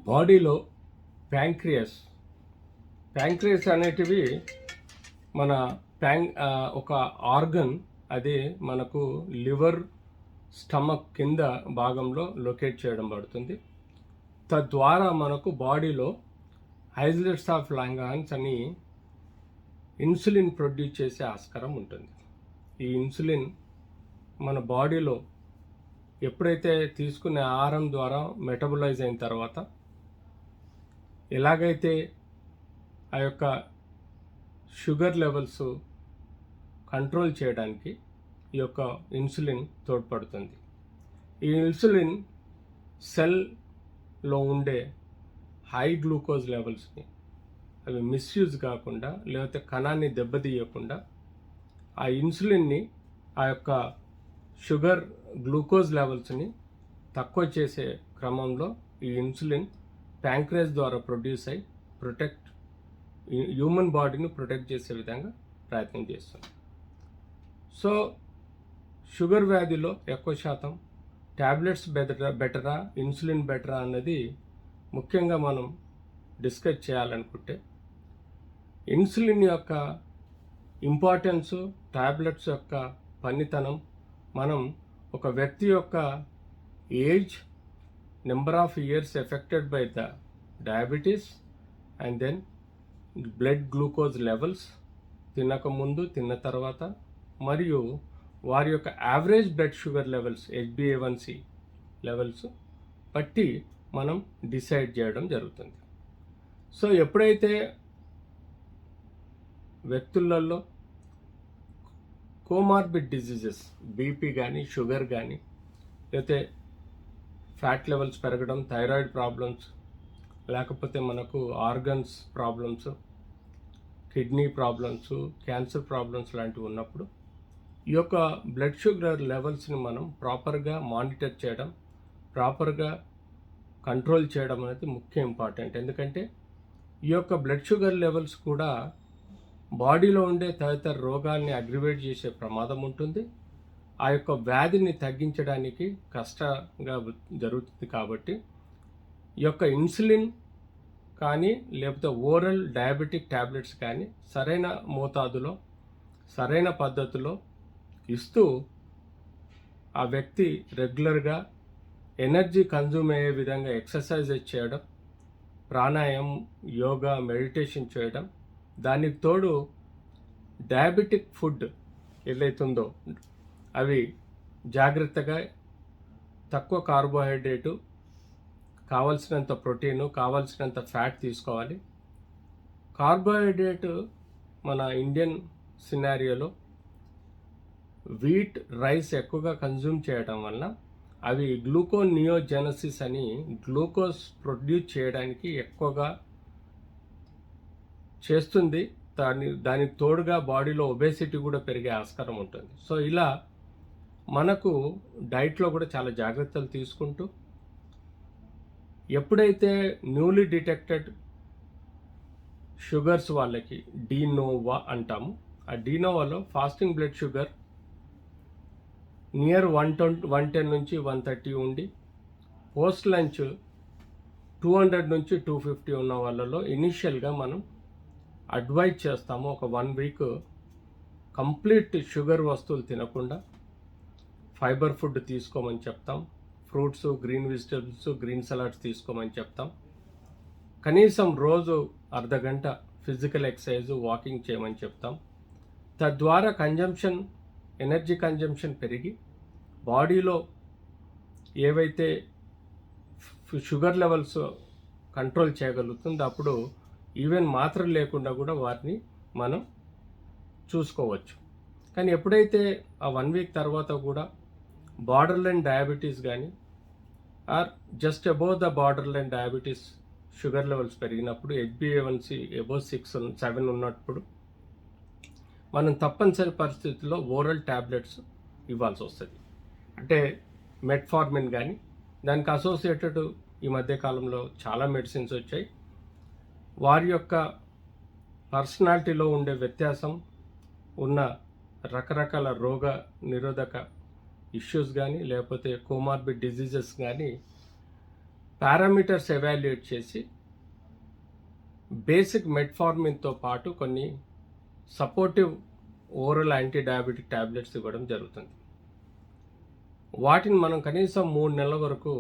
బాడీలో ప్యాంక్రియాస్ అనేటివి మన ఒక ఆర్గన్. అది మనకు లివర్ స్టమక్ కింద భాగంలో లొకేట్ చేయడం పడుతుంది. తద్వారా మనకు బాడీలో ఐసోలేట్స్ ఆఫ్ లాంగాన్స్ అని ఇన్సులిన్ ప్రొడ్యూస్ చేసే ఆస్కారం ఉంటుంది. ఈ ఇన్సులిన్ మన బాడీలో ఎప్పుడైతే తీసుకునే ఆహారం ద్వారా మెటబలైజ్ అయిన తర్వాత ఎలాగైతే ఆ యొక్క షుగర్ లెవెల్స్ కంట్రోల్ చేయడానికి ఈ యొక్క ఇన్సులిన్ తోడ్పడుతుంది. ఈ ఇన్సులిన్ సెల్లో ఉండే హై గ్లూకోజ్ లెవెల్స్ని అవి మిస్యూజ్ కాకుండా లేకపోతే కణాన్ని దెబ్బతీయకుండా ఆ ఇన్సులిన్ని ఆ యొక్క షుగర్ గ్లూకోజ్ లెవెల్స్ని తక్కువ చేసే క్రమంలో ఈ ఇన్సులిన్ ప్యాంక్రియాస్ ద్వారా ప్రొడ్యూస్ అయి హ్యూమన్ బాడీని ప్రొటెక్ట్ చేసే విధంగా ప్రయత్నం చేస్తుంది. సో షుగర్ వ్యాధిలో ఎక్కువ శాతం ట్యాబ్లెట్స్ బెటరా ఇన్సులిన్ బెటరా అన్నది ముఖ్యంగా మనం డిస్కస్ చేయాలనుకుంటే ఇన్సులిన్ యొక్క ఇంపార్టెన్సు, ట్యాబ్లెట్స్ యొక్క పనితనం మనం ఒక వ్యక్తి యొక్క age, number of years affected by the diabetes and then blood glucose levels తినకముందు తిన్న తర్వాత మరియు వారి యొక్క average blood sugar levels HbA1c levels బట్టి మనం డిసైడ్ చేయడం జరుగుతుంది. సో ఎప్పుడైతే వ్యక్తులలో కోమార్బిడ్ డిజీజెస్ బీపీ కానీ షుగర్ కానీ లేకపోతే ఫ్యాట్ లెవెల్స్ పెరగడం, థైరాయిడ్ ప్రాబ్లమ్స్, లేకపోతే మనకు organs problems, kidney problems, cancer problems లాంటివి ఉన్నప్పుడు ఈ యొక్క బ్లడ్ షుగర్ లెవెల్స్ని మనం ప్రాపర్గా మానిటర్ చేయడం, ప్రాపర్గా కంట్రోల్ చేయడం అనేది ముఖ్య ఇంపార్టెంట్. ఎందుకంటే ఈ యొక్క బ్లడ్ షుగర్ లెవెల్స్ కూడా బాడీలో ఉండే తదితర రోగాల్ని అగ్రివేట్ చేసే ప్రమాదం ఉంటుంది. ఆ యొక్క వ్యాధిని తగ్గించడానికి కష్టంగా జరుగుతుంది. కాబట్టి ఈ యొక్క ఇన్సులిన్ కానీ లేకపోతే ఓరల్ డయాబెటిక్ ట్యాబ్లెట్స్ కానీ సరైన మోతాదులో సరైన పద్ధతిలో ఇస్తూ ఆ వ్యక్తి రెగ్యులర్గా ఎనర్జీ కన్జ్యూమ్ అయ్యే విధంగా ఎక్సర్సైజెస్ చేయడం, ప్రాణాయామం, యోగా, మెడిటేషన్ చేయడం, దానికి తోడు డయాబెటిక్ ఫుడ్ ఏదైతుందో అవి జాగ్రత్తగా తక్కువ కార్బోహైడ్రేటు, కావలసినంత ప్రోటీను, కావలసినంత ఫ్యాట్ తీసుకోవాలి. కార్బోహైడ్రేట్ మన ఇండియన్ సినారియోలో వీట్, రైస్ ఎక్కువగా కన్జ్యూమ్ చేయడం వలన అవి గ్లూకోనియోజెనసిస్ అని గ్లూకోజ్ ప్రొడ్యూస్ చేయడానికి ఎక్కువగా చేస్తుంది. దానికి తోడుగా బాడీలో ఒబేసిటీ కూడా పెరిగే ఆస్కారం ఉంటుంది. సో ఇలా మనకు డైట్లో కూడా చాలా జాగ్రత్తలు తీసుకుంటూ ఎప్పుడైతే న్యూలీ డిటెక్టెడ్ షుగర్స్ వాళ్ళకి డీనోవా అంటాము, ఆ డీనోవాలో ఫాస్టింగ్ బ్లడ్ షుగర్ నియర్ 110 నుంచి 130 ఉండి పోస్ట్ లంచ్ 200 నుంచి 250 ఉన్న వాళ్ళలో ఇనిషియల్గా మనం అడ్వైజ్ చేస్తాము. ఒక 1 వీక్ కంప్లీట్ షుగర్ వస్తువులు తినకుండా ఫైబర్ ఫుడ్ తీసుకోమని చెప్తాం. Fruits, green vegetables, green salads తీసుకోమని చెప్తాం. కనీసం రోజు అర్ధగంట ఫిజికల్ ఎక్సర్సైజ్, వాకింగ్ చేయమని చెప్తాం. తద్వారా ఎనర్జీ కన్జంప్షన్ పెరిగి బాడీలో ఏవైతే షుగర్ లెవెల్స్ కంట్రోల్ చేయగలుగుతుందో అప్పుడు ఈవెన్ మాత్రలు లేకుండా కూడా వాటిని మనం చూసుకోవచ్చు. కానీ ఎప్పుడైతే ఆ 1 వీక్ తర్వాత కూడా బార్డర్ లైన్ డయాబెటీస్ కానీ or just above the border line diabetes sugar levels పెరిగినప్పుడు HbA1c అబోవ్ 6-7 ఉన్నప్పుడు మనం తప్పనిసరి పరిస్థితుల్లో ఓరల్ ట్యాబ్లెట్స్ ఇవ్వాల్సి వస్తుంది. అంటే మెట్ఫార్మిన్ కానీ దానికి అసోసియేటెడ్ ఈ మధ్యకాలంలో చాలా మెడిసిన్స్ వచ్చాయి. వారి యొక్క పర్సనాలిటీలో ఉండే వ్యత్యాసం ఉన్న రకరకాల రోగ నిరోధక ఇష్యూస్ కానీ లేకపోతే కోమార్బిడ్ డిజీజెస్ కానీ పారామీటర్స్ ఎవాల్యుయేట్ చేసి బేసిక్ మెట్ఫార్మిన్తో పాటు కొన్ని supportive oral anti diabetic tablets ఇవ్వడం జరుగుతుంది. వాటిని మనం కనీసం 3 నెలల వరకు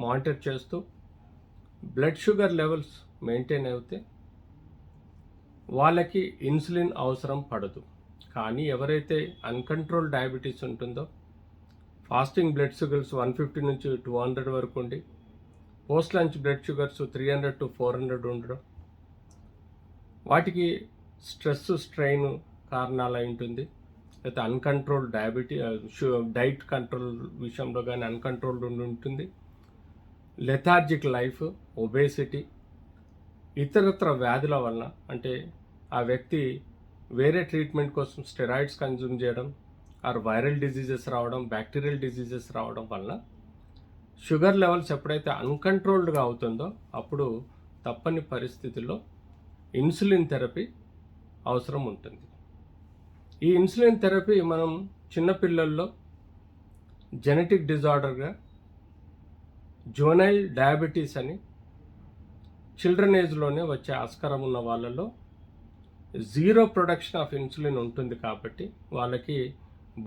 మానిటర్ చేస్తూ బ్లడ్ షుగర్ లెవెల్స్ మెయింటైన్ అయితే వాళ్ళకి ఇన్సులిన్ అవసరం పడదు. కానీ ఎవరైతే అన్కంట్రోల్ డయాబెటీస్ ఉంటుందో, ఫాస్టింగ్ బ్లడ్ షుగర్స్ 150 నుంచి 200 వరకు ఉండి, post lunch blood sugars 300 to 400 ఉండడం, వాటికి స్ట్రెస్ స్ట్రెయిన్ కారణాలు ఉంటుంది. అయితే అన్కంట్రోల్ డైట్ కంట్రోల్ విషయంలో కానీ అన్కంట్రోల్డ్ ఉంటుంది. లెథార్జిక్ లైఫ్, ఒబేసిటీ, ఇతరత్ర వ్యాధుల వలన, అంటే ఆ వ్యక్తి వేరే ట్రీట్మెంట్ కోసం స్టెరాయిడ్స్ కన్జ్యూమ్ చేయడం, ఆర్ వైరల్ డిజీజెస్ రావడం, బ్యాక్టీరియల్ డిజీజెస్ రావడం వలన షుగర్ లెవెల్స్ ఎప్పుడైతే అన్కంట్రోల్డ్గా అవుతుందో అప్పుడు తప్పని పరిస్థితుల్లో ఇన్సులిన్ థెరపీ అవసరం ఉంటుంది. ఈ ఇన్సులిన్ థెరపీ మనం చిన్నపిల్లల్లో జెనెటిక్ డిజార్డర్గా జువెనైల్ డయాబెటీస్ అని చిల్డ్రన్ ఏజ్లోనే వచ్చే ఆస్కారం ఉన్న వాళ్ళలో జీరో ప్రొడక్షన్ ఆఫ్ ఇన్సులిన్ ఉంటుంది. కాబట్టి వాళ్ళకి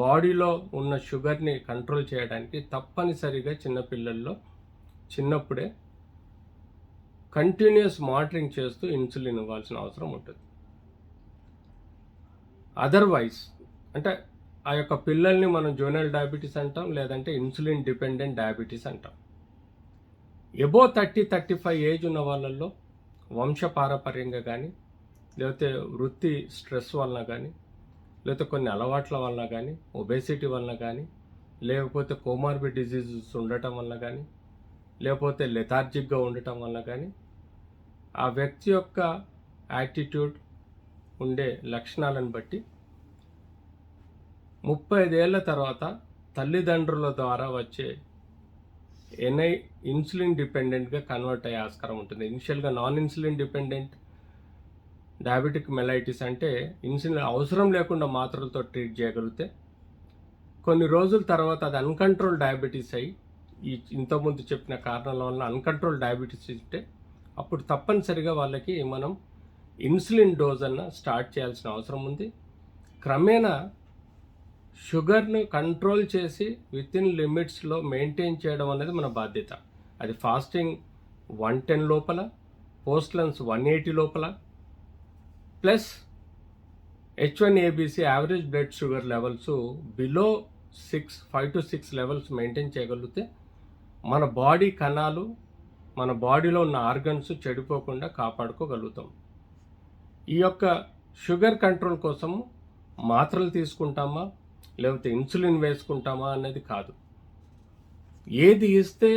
బాడీలో ఉన్న షుగర్ని కంట్రోల్ చేయడానికి తప్పనిసరిగా చిన్నపిల్లల్లో చిన్నప్పుడే కంటిన్యూస్ మానిటరింగ్ చేస్తూ ఇన్సులిన్ ఇవ్వాల్సిన అవసరం ఉంటుంది. అదర్వైజ్ అంటే ఆ యొక్క పిల్లల్ని మనం జువెనైల్ డయాబెటీస్ అంటాం, లేదంటే ఇన్సులిన్ డిపెండెంట్ డయాబెటీస్ అంటాం. ఎబో 30-35 ఏజ్ ఉన్న వాళ్ళల్లో వంశపారపర్యంగా కానీ, లేకపోతే వృత్తి స్ట్రెస్ వలన కానీ, లేకపోతే కొన్ని అలవాట్ల వలన కానీ, ఒబేసిటీ వలన కానీ, లేకపోతే కోమార్బిడ్ డిజీజెస్ ఉండటం వలన కానీ, లేకపోతే లెథార్జిక్గా ఉండటం వలన కానీ, ఆ వ్యక్తి యొక్క యాటిట్యూడ్ ఉండే లక్షణాలను బట్టి 35 ఏళ్ల తర్వాత తల్లిదండ్రుల ద్వారా వచ్చే ఇన్సులిన్ డిపెండెంట్గా కన్వర్ట్ అయ్యే ఆస్కారం ఉంటుంది. ఇనిషియల్గా non insulin dependent diabetic mellitus అంటే ఇన్సులిన్ అవసరం లేకుండా మాత్రలతో ట్రీట్ చేయగలిగితే, కొన్ని రోజుల తర్వాత అది అన్కంట్రోల్ డయాబెటీస్ అయ్యి ఇంతకుముందు చెప్పిన కారణాల వల్ల అన్కంట్రోల్ డయాబెటీస్ ఉంటే అప్పుడు తప్పనిసరిగా వాళ్ళకి మనం ఇన్సులిన్ డోస్ అన్న స్టార్ట్ చేయాల్సిన అవసరం ఉంది. క్రమేణా షుగర్ను కంట్రోల్ చేసి వితిన్ లిమిట్స్లో మెయింటైన్ చేయడం అనేది మన బాధ్యత. అది ఫాస్టింగ్ 110 లోపల, పోస్ట్ లంచ్ 180 లోపల, plus H1ABC average blood sugar levels below 5 to 6 levels maintain చేయగలిగితే మన బాడీ కణాలు, మన బాడీలో ఉన్న ఆర్గన్స్ చెడిపోకుండా కాపాడుకోగలుగుతాం. ఈ యొక్క షుగర్ కంట్రోల్ కోసము మాత్రలు తీసుకుంటామా లేకపోతే ఇన్సులిన్ వేసుకుంటామా అనేది కాదు. ఏది ఇస్తే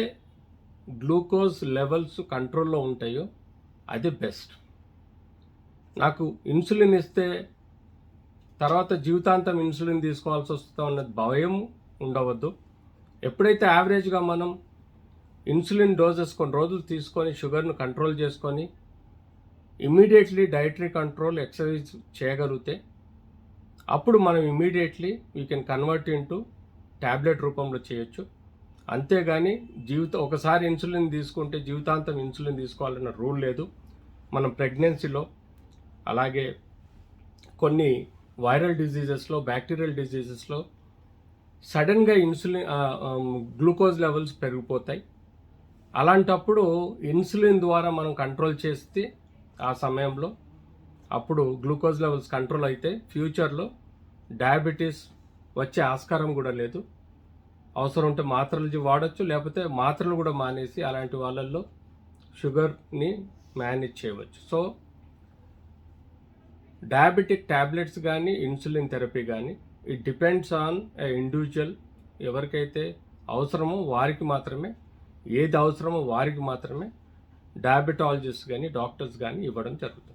గ్లూకోజ్ లెవెల్స్ కంట్రోల్లో ఉంటాయో అది బెస్ట్. నాకు ఇన్సులిన్ ఇస్తే తర్వాత జీవితాంతం ఇన్సులిన్ తీసుకోవాల్సి వస్తుందో అన్నది భయం ఉండవద్దు. ఎప్పుడైతే యావరేజ్గా మనం ఇన్సులిన్ డోసెస్ కొన్ని రోజులు తీసుకొని షుగర్ను కంట్రోల్ చేసుకొని ఇమ్మీడియట్లీ డైటరీ కంట్రోల్, ఎక్సర్సైజ్ చేయగలిగితే అప్పుడు మనం immediately we can convert into tablet రూపంలో చేయొచ్చు. అంతేగాని ఒకసారి ఇన్సులిన్ తీసుకుంటే జీవితాంతం ఇన్సులిన్ తీసుకోవాలన్న రూల్ లేదు. మనం ప్రెగ్నెన్సీలో, అలాగే కొన్ని వైరల్ డిజీజెస్లో, బ్యాక్టీరియల్ డిజీజెస్లో సడన్గా గ్లూకోజ్ లెవెల్స్ పెరిగిపోతాయి. అలాంటప్పుడు ఇన్సులిన్ ద్వారా మనం కంట్రోల్ చేస్తే ఆ సమయంలో అప్పుడు గ్లూకోజ్ లెవెల్స్ కంట్రోల్ అయితే ఫ్యూచర్లో డయాబెటీస్ వచ్చే ఆస్కారం కూడా లేదు. అవసరం ఉంటే మాత్రలు వాడచ్చు, లేకపోతే మాత్రలు కూడా మానేసి అలాంటి వాళ్ళల్లో షుగర్ని మేనేజ్ చేయవచ్చు. సో డయాబెటిక్ ట్యాబ్లెట్స్ కానీ ఇన్సులిన్ థెరపీ కానీ it depends on a individual. ఎవరికైతే అవసరమో వారికి మాత్రమే, ఏది అవసరమో వారికి మాత్రమే డయాబెటాలజిస్ట్ కానీ డాక్టర్స్ కానీ ఇవ్వడం జరుగుతుంది.